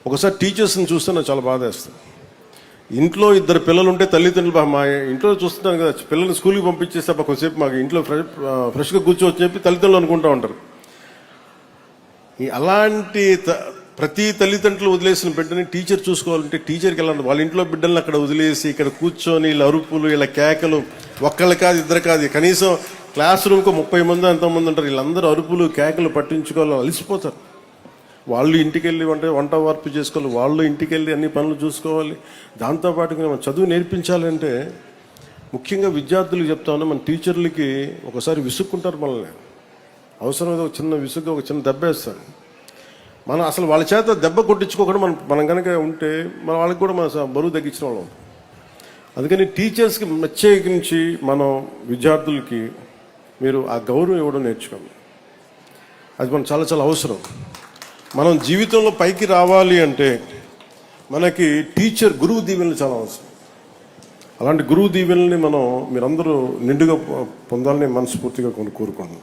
ఒకసారి టీచర్స్ని చూస్తే నాకు చాలా బాధ వేస్తుంది. ఇంట్లో ఇద్దరు పిల్లలు ఉంటే తల్లిదండ్రులు మా ఇంట్లో చూస్తున్నాను కదా, పిల్లల్ని స్కూల్కి పంపించేస్తే కొంచెంసేపు మాకు ఇంట్లో ఫ్రెష్గా కూర్చోవచ్చని చెప్పి తల్లిదండ్రులు అనుకుంటూ ఉంటారు. అలాంటి ప్రతి తల్లిదండ్రులు వదిలేసిన బిడ్డని టీచర్ చూసుకోవాలంటే టీచర్కి వెళ్ళాలి. వాళ్ళ ఇంట్లో బిడ్డల్ని అక్కడ వదిలేసి ఇక్కడ కూర్చొని వీళ్ళ అరుపులు, వీళ్ళ కేకలు, ఒక్కళ్ళు కాదు ఇద్దరు కాదు, కనీసం క్లాస్ రూమ్కి 30 మంది ఎంతమంది ఉంటారు, వీళ్ళందరూ అరుపులు కేకలు పట్టించుకోవాలి, అలసిపోతారు. వాళ్ళు ఇంటికి వెళ్ళి వంట వార్పు చేసుకోవాలి, వాళ్ళు ఇంటికి వెళ్ళి అన్ని పనులు చూసుకోవాలి. దాంతోపాటు మనం చదువు నేర్పించాలంటే ముఖ్యంగా విద్యార్థులకు చెప్తా ఉన్నా, మన టీచర్లకి ఒకసారి విసుక్కుంటారు మనల్ని. అవసరమైతే ఒక చిన్న విసుగ్గా ఒక చిన్న దెబ్బ వేస్తారు. మనం అసలు వాళ్ళ చేత దెబ్బ కొట్టించుకోకుండా మనం కనుక ఉంటే మన వాళ్ళకి కూడా మన బరువు తగ్గించిన వాళ్ళం. అందుకని టీచర్స్కి ప్రత్యేకించి మనం విద్యార్థులకి మీరు ఆ గౌరవం ఇవ్వడం నేర్చుకోండి. అది మనం చాలా చాలా అవసరం. మనం జీవితంలో పైకి రావాలి అంటే మనకి గురువు దీవెనలు చాలా అవసరం. అలాంటి గురువు దీవెనల్ని మీరందరూ నిండుగా పొందాలని మనస్ఫూర్తిగా కోరుకుంటున్నాను.